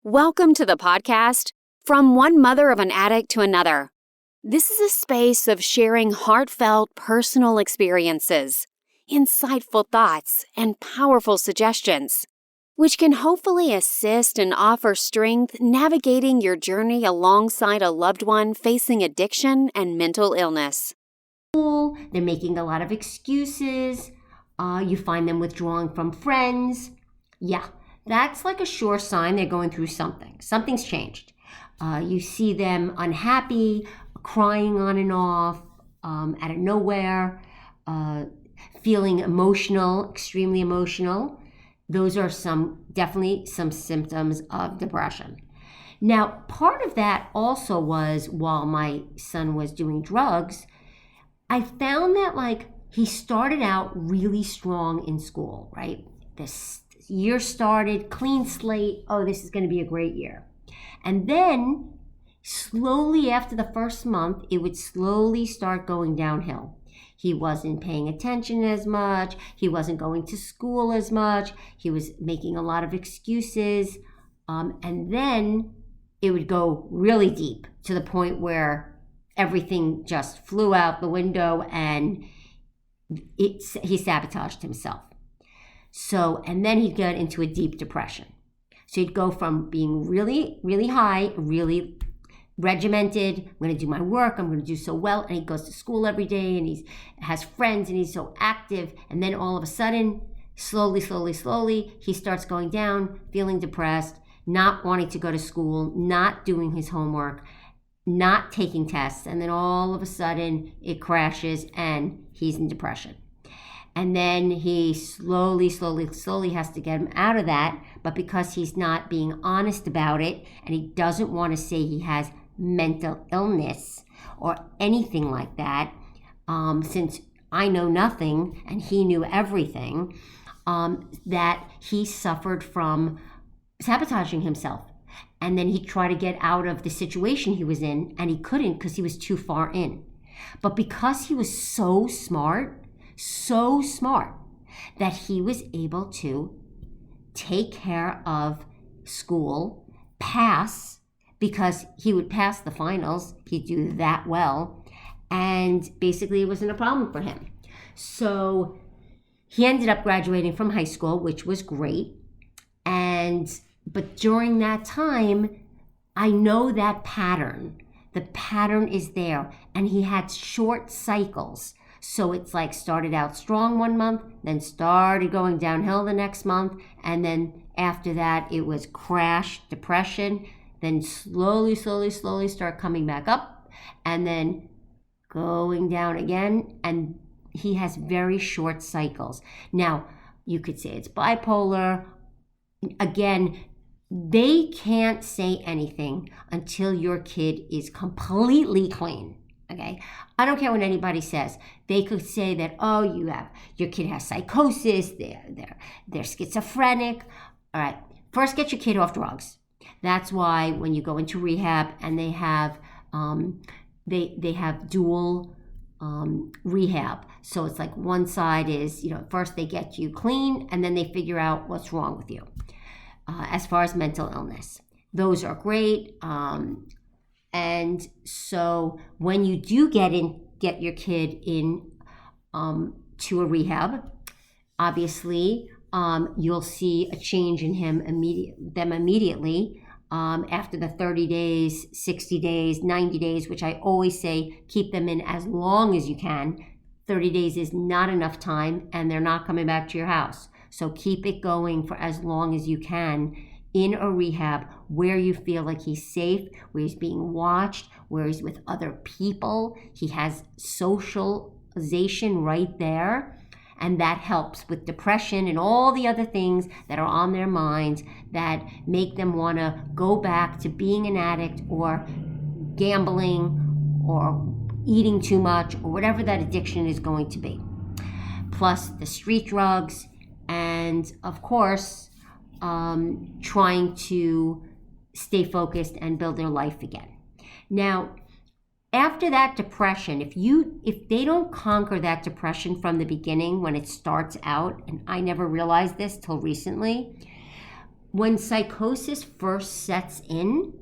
Welcome to the podcast, From One Mother of an Addict to Another. This is a space of sharing heartfelt personal experiences, insightful thoughts, and powerful suggestions, which can hopefully assist and offer strength navigating your journey alongside a loved one facing addiction and mental illness. They're making a lot of excuses. You find them withdrawing from friends. Yeah, that's like a sure sign they're going through something. Something's changed. You see them unhappy, crying on and off, out of nowhere, feeling emotional, extremely emotional. Those are definitely some symptoms of depression. Now, part of that also was while my son was doing drugs, I found that he started out really strong in school, right? This year started, clean slate. Oh, this is going to be a great year. And then slowly after the first month, it would slowly start going downhill. He wasn't paying attention as much. He wasn't going to school as much. He was making a lot of excuses. And then it would go really deep to the point where everything just flew out the window and he sabotaged himself. So, and then he'd get into a deep depression. So he'd go from being really, really high, really regimented. I'm going to do my work. I'm going to do so well. And he goes to school every day and he has friends and he's so active. And then all of a sudden, slowly, he starts going down, feeling depressed, not wanting to go to school, not doing his homework, not taking tests. And then all of a sudden it crashes and he's in depression. And then he slowly has to get him out of that. But because he's not being honest about it and he doesn't want to say he has mental illness or anything like that, since I know nothing and he knew everything, that he suffered from sabotaging himself. And then he tried to get out of the situation he was in and he couldn't because he was too far in. But because he was so smart that he was able to take care of school, pass, because he would pass the finals. He'd do that well. And basically it wasn't a problem for him. So he ended up graduating from high school, which was great. But during that time, I know that pattern. The pattern is there. And he had short cycles. So it's started out strong one month, then started going downhill the next month. And then after that, it was crash, depression, then slowly start coming back up and then going down again. And he has very short cycles. Now, you could say it's bipolar. Again, they can't say anything until your kid is completely clean. Okay, I don't care what anybody says. They could say that, oh, your kid has psychosis, they're schizophrenic. All right, first get your kid off drugs. That's why when you go into rehab and they have they have dual rehab. So it's like one side is, first they get you clean and then they figure out what's wrong with you as far as mental illness. Those are great. And so when you do get your kid in to a rehab, obviously you'll see a change in them immediately after the 30 days, 60 days, 90 days, which I always say keep them in as long as you can. 30 days is not enough time and they're not coming back to your house. So keep it going for as long as you can in a rehab where you feel like he's safe, where he's being watched, where he's with other people. He has socialization right there. And that helps with depression and all the other things that are on their minds that make them want to go back to being an addict or gambling or eating too much or whatever that addiction is going to be. Plus the street drugs and, of course, trying to stay focused and build their life again. Now, after that depression, if they don't conquer that depression from the beginning when it starts out, and I never realized this till recently, when psychosis first sets in,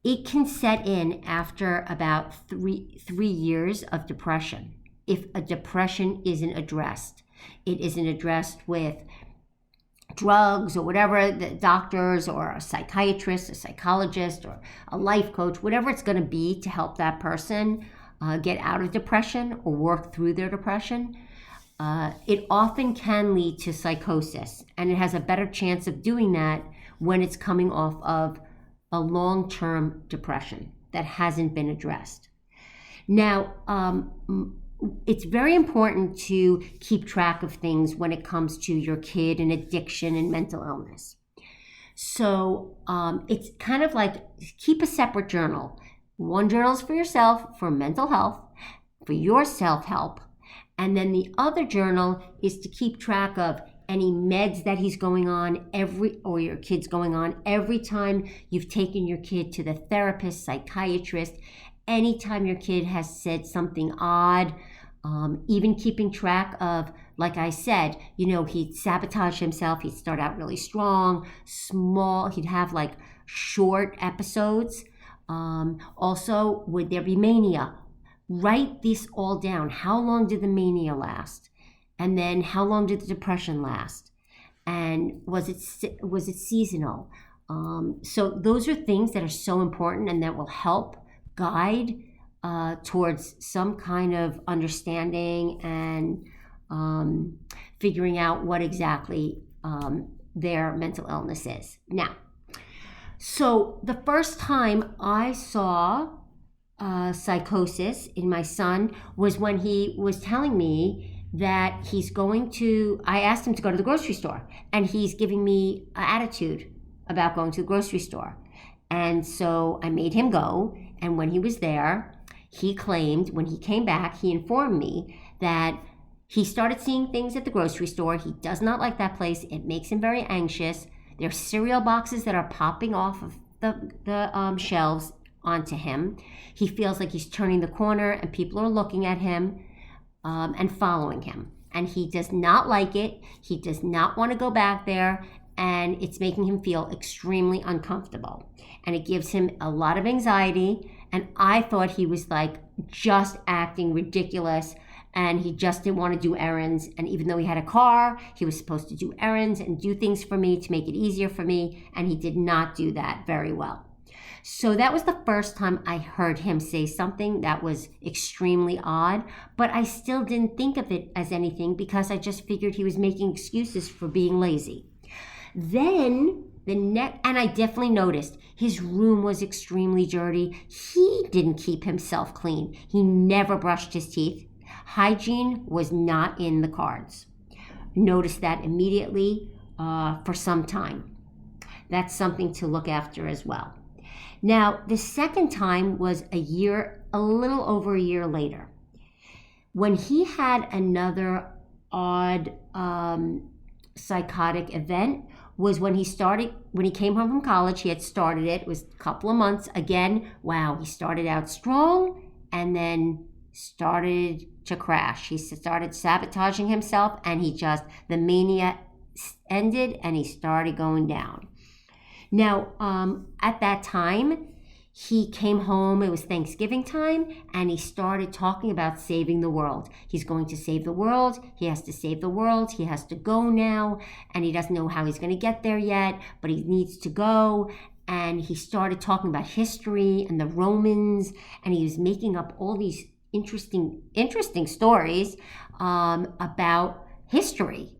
it can set in after about three years of depression. If a depression isn't addressed, it isn't addressed with drugs or whatever, the doctors or a psychiatrist, a psychologist, or a life coach, whatever it's going to be to help that person get out of depression or work through their depression, it often can lead to psychosis. And it has a better chance of doing that when it's coming off of a long-term depression that hasn't been addressed. Now, it's very important to keep track of things when it comes to your kid and addiction and mental illness. So it's kind of like keep a separate journal. One journal is for yourself, for mental health, for your self-help. And then the other journal is to keep track of any meds that he's going on or your kid's going on every time you've taken your kid to the therapist, psychiatrist, anytime your kid has said something odd, even keeping track of, like I said, he'd sabotage himself. He'd start out really strong, small. He'd have like short episodes. Also, would there be mania? Write this all down. How long did the mania last? And then how long did the depression last? And was it seasonal? So those are things that are so important and that will help guide towards some kind of understanding and figuring out what exactly their mental illness is. Now, so the first time I saw psychosis in my son was when he was telling me that I asked him to go to the grocery store, and he's giving me an attitude about going to the grocery store. And so I made him go, and when he was there, he claimed, when he came back, he informed me that he started seeing things at the grocery store. He does not like that place. It makes him very anxious. There are cereal boxes that are popping off of the shelves onto him. He feels like he's turning the corner and people are looking at him and following him. And he does not like it. He does not want to go back there. And it's making him feel extremely uncomfortable. And it gives him a lot of anxiety. And I thought he was like just acting ridiculous. And he just didn't want to do errands. And even though he had a car, he was supposed to do errands and do things for me to make it easier for me. And he did not do that very well. So that was the first time I heard him say something that was extremely odd, but I still didn't think of it as anything because I just figured he was making excuses for being lazy. Then and I definitely noticed his room was extremely dirty. He didn't keep himself clean. He never brushed his teeth. Hygiene was not in the cards. Noticed that immediately for some time. That's something to look after as well. Now, the second time was a little over a year later, when he had another odd psychotic event. Was when he came home from college. He had started it was a couple of months. Again, wow, he started out strong and then started to crash. He started sabotaging himself, and the mania ended and he started going down. Now, at that time, he came home, it was Thanksgiving time, and he started talking about saving the world. He's going to save the world. He has to save the world. He has to go now, and he doesn't know how he's going to get there yet, but he needs to go. And he started talking about history and the Romans, and he was making up all these interesting stories about history,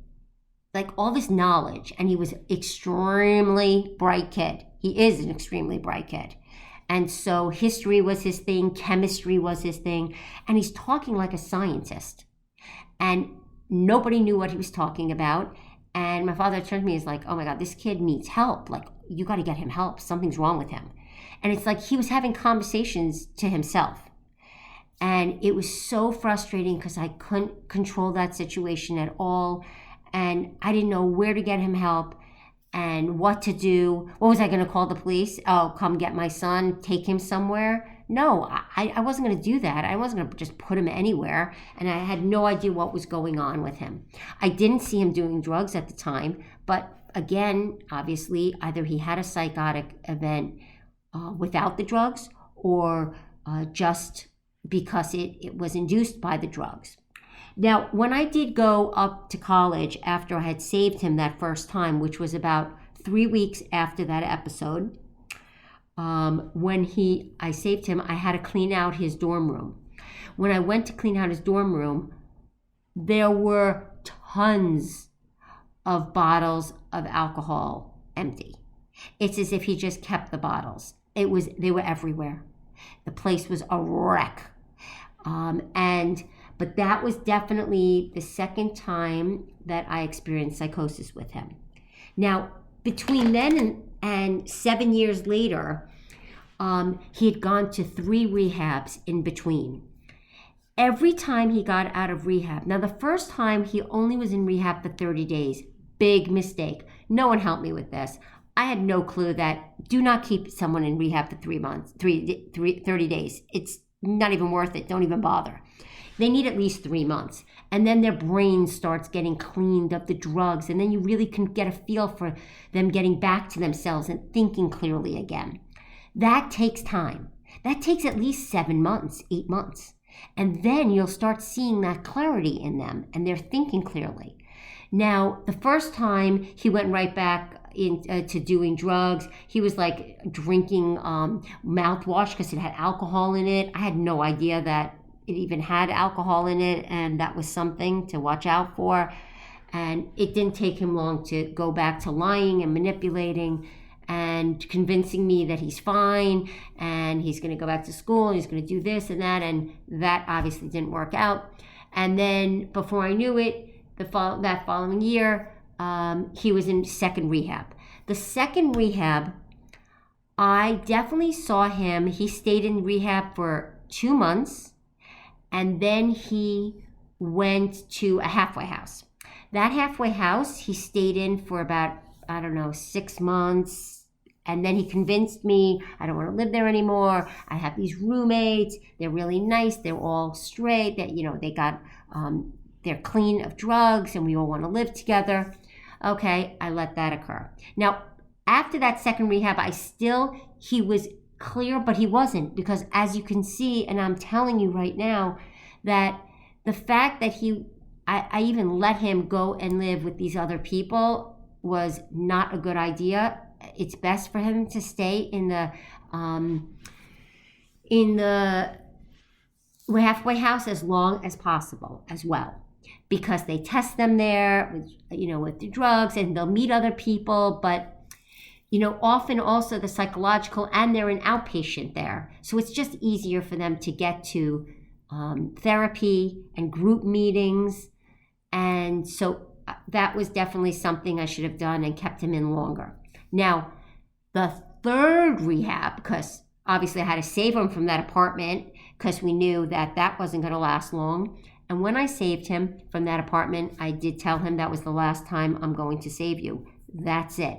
like all this knowledge. And he was extremely bright kid. He is an extremely bright kid. And so history was his thing, chemistry was his thing, and he's talking like a scientist. And nobody knew what he was talking about. And my father turned to me and was like, oh my God, this kid needs help. Like, you got to get him help. Something's wrong with him. And it's like he was having conversations to himself. And it was so frustrating because I couldn't control that situation at all. And I didn't know where to get him help and what to do. What was I going to call the police? Oh, come get my son, take him somewhere. No, I wasn't going to do that. I wasn't going to just put him anywhere. And I had no idea what was going on with him. I didn't see him doing drugs at the time, but again, obviously, either he had a psychotic event without the drugs or just because it was induced by the drugs. Now, when I did go up to college after I had saved him that first time, which was about 3 weeks after that episode, when I saved him, I had to clean out his dorm room. When I went to clean out his dorm room, there were tons of bottles of alcohol empty. It's as if he just kept the bottles. They were everywhere. The place was a wreck. But that was definitely the second time that I experienced psychosis with him. Now, between then and 7 years later, he had gone to 3 rehabs in between. Every time he got out of rehab, now the first time he only was in rehab for 30 days. Big mistake. No one helped me with this. I had no clue that do not keep someone in rehab for 30 days. It's not even worth it. Don't even bother. They need at least 3 months. And then their brain starts getting cleaned of the drugs. And then you really can get a feel for them getting back to themselves and thinking clearly again. That takes time. That takes at least 7 months, 8 months. And then you'll start seeing that clarity in them and they're thinking clearly. Now, the first time he went right back to doing drugs, he was like drinking mouthwash because it had alcohol in it. I had no idea that it even had alcohol in it, and that was something to watch out for. And it didn't take him long to go back to lying and manipulating and convincing me that he's fine and he's going to go back to school and he's going to do this and that obviously didn't work out. And then before I knew it, that following year, he was in second rehab. The second rehab, I definitely saw him. He stayed in rehab for 2 months, and then he went to a halfway house. That halfway house, he stayed in for about, 6 months. And then he convinced me, I don't want to live there anymore. I have these roommates. They're really nice. They're all straight. They got, they're clean of drugs and we all want to live together. Okay, I let that occur. Now, after that second rehab, he was clear, but he wasn't, because as you can see, and I'm telling you right now, that the fact that I even let him go and live with these other people was not a good idea. It's best for him to stay in the halfway house as long as possible as well, because they test them there with the drugs, and they'll meet other people, but often also the psychological, and they're an outpatient there, so it's just easier for them to get to therapy and group meetings. And so that was definitely something I should have done and kept him in longer. Now, the third rehab, because obviously I had to save him from that apartment because we knew that wasn't going to last long. And when I saved him from that apartment, I did tell him that was the last time I'm going to save you. That's it.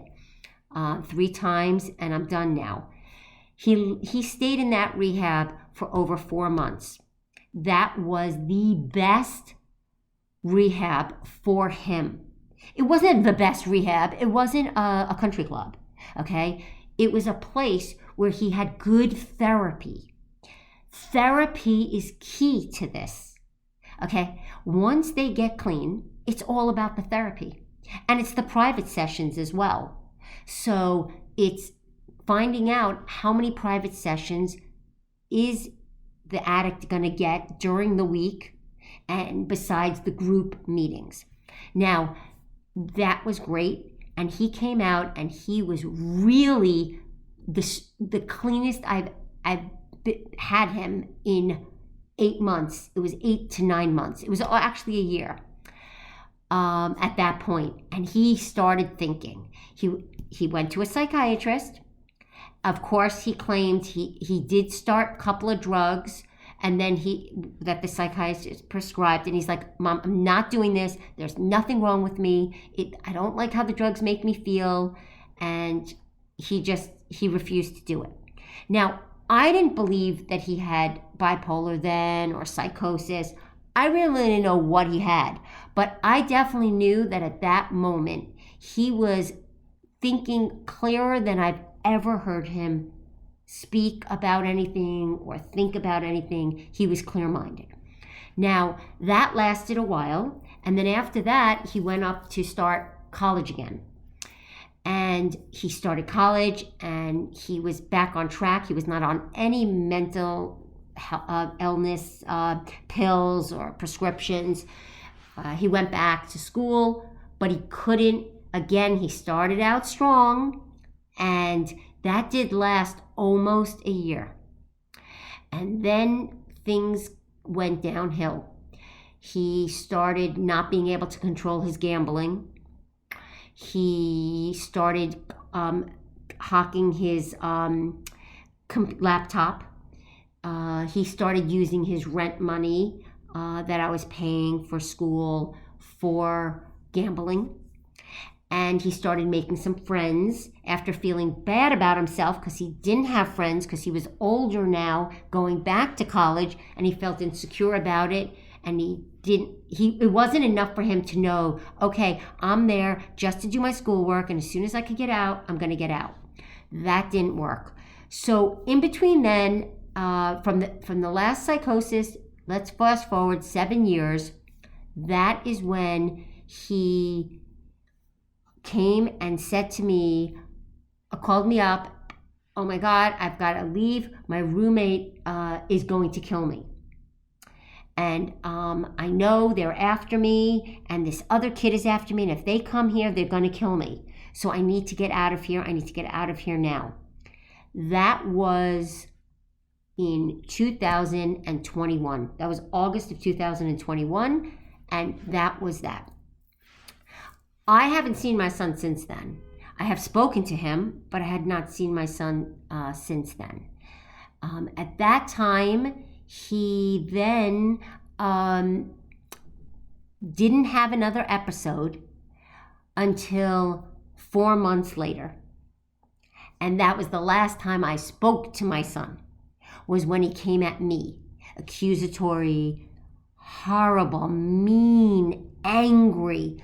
3 times and I'm done now. He stayed in that rehab for over 4 months. That was the best rehab for him. It wasn't the best rehab. It wasn't a country club, okay? It was a place where he had good therapy. Therapy is key to this, okay? Once they get clean, it's all about the therapy. And it's the private sessions as well. So it's finding out how many private sessions is the addict going to get during the week, and besides the group meetings. Now, that was great. And he came out and he was really the cleanest I've had him in 8 months. It was 8 to 9 months. It was actually a year at that point. And he started thinking. He went to a psychiatrist. Of course, he claimed he did start a couple of drugs, and then that the psychiatrist prescribed, and he's like, Mom, I'm not doing this. There's nothing wrong with me. I don't like how the drugs make me feel. And he refused to do it. Now, I didn't believe that he had bipolar then or psychosis. I really didn't know what he had, but I definitely knew that at that moment he was thinking clearer than I've ever heard him speak about anything or think about anything. He was clear-minded. Now, that lasted a while, and then after that, he went up to start college again. And he started college, and he was back on track. He was not on any mental illness pills or prescriptions. He went back to school, but he couldn't. Again, he started out strong, and that did last almost a year. And then things went downhill. He started not being able to control his gambling. He started hacking his laptop. He started using his rent money that I was paying for school for gambling. And he started making some friends after feeling bad about himself because he didn't have friends, because he was older now, going back to college, and he felt insecure about it. And it wasn't enough for him to know, okay, I'm there just to do my schoolwork, and as soon as I can get out, I'm going to get out. That didn't work. So in between then, from the last psychosis, let's fast forward 7 years, that is when he came and said to me, called me up, oh my God, I've got to leave. My roommate is going to kill me. And I know they're after me, and this other kid is after me, and if they come here, they're going to kill me. So I need to get out of here. I need to get out of here now. That was in 2021. That was August of 2021, and that was that. I haven't seen my son since then. I have spoken to him, but I had not seen my son since then. At that time, he then didn't have another episode until 4 months later. And that was the last time I spoke to my son, was when he came at me, accusatory, horrible, mean, angry,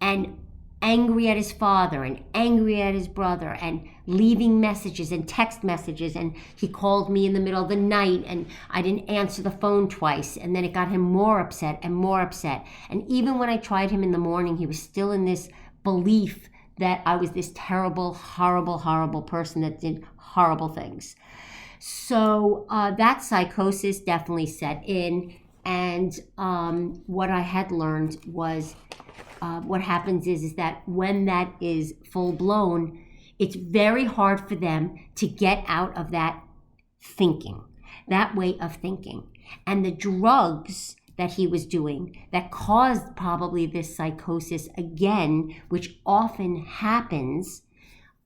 and angry at his father and angry at his brother, and leaving messages and text messages. And he called me in the middle of the night, and I didn't answer the phone twice, and then it got him more upset and more upset. And even when I tried him in the morning, he was still in this belief that I was this terrible, horrible, horrible person that did horrible things. So that psychosis definitely set in. And what I had learned was what happens is that when that is full blown, it's very hard for them to get out of that thinking, that way of thinking. And the drugs that he was doing that caused probably this psychosis again, which often happens,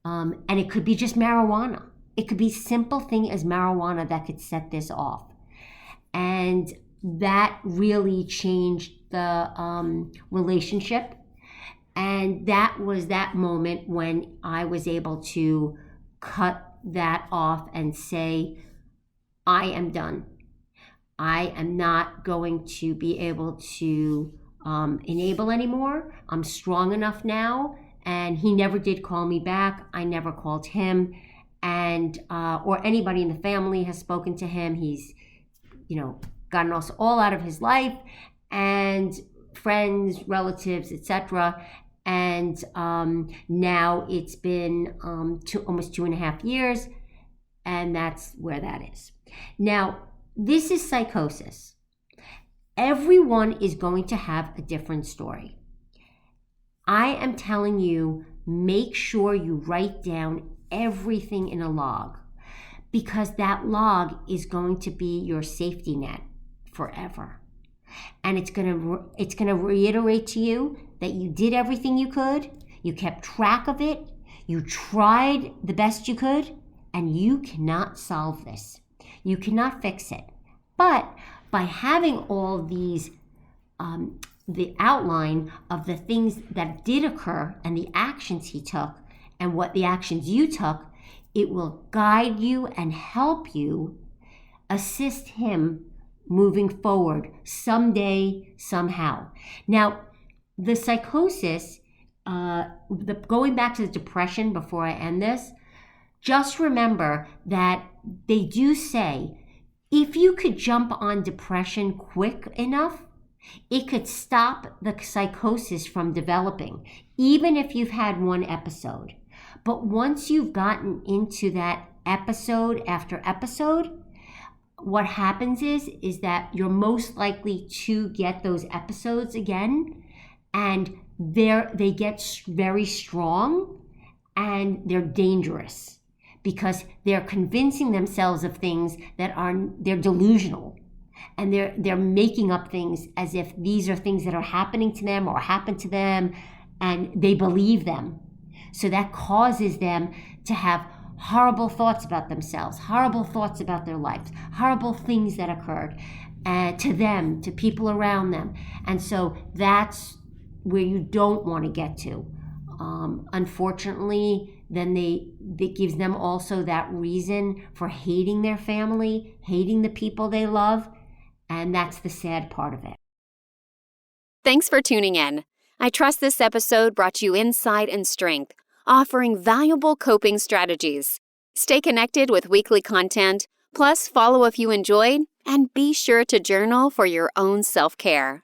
and it could be just marijuana. It could be simple thing as marijuana that could set this off. And that really changed the relationship. And that was that moment when I was able to cut that off and say, I am done. I am not going to be able to enable anymore. I'm strong enough now. And he never did call me back. I never called him. And or anybody in the family has spoken to him. He's, gotten us all out of his life, and friends, relatives, etc. And now it's been almost 2.5 years, and that's where that is. Now, this is psychosis. Everyone is going to have a different story. I am telling you, make sure you write down everything in a log, because that log is going to be your safety net forever. And it's going to reiterate to you that you did everything you could, you kept track of it, you tried the best you could, and you cannot solve this. You cannot fix it. But by having all these, the outline of the things that did occur and the actions he took and what the actions you took, it will guide you and help you assist him moving forward someday, somehow. Now, the psychosis going back to the depression before I end this, just remember that they do say if you could jump on depression quick enough, it could stop the psychosis from developing, even if you've had one episode. But once you've gotten into that episode after episode, what happens is that you're most likely to get those episodes again, and they get very strong and they're dangerous because they're convincing themselves of things they're delusional, and they're making up things as if these are things that are happening to them or happened to them, and they believe them. So that causes them to have horrible thoughts about themselves, horrible thoughts about their lives, horrible things that occurred to them, to people around them. And so that's where you don't want to get to. Unfortunately, then it gives them also that reason for hating their family, hating the people they love, and that's the sad part of it. Thanks for tuning in. I trust this episode brought you insight and strength, offering valuable coping strategies. Stay connected with weekly content, plus follow if you enjoyed, and be sure to journal for your own self-care.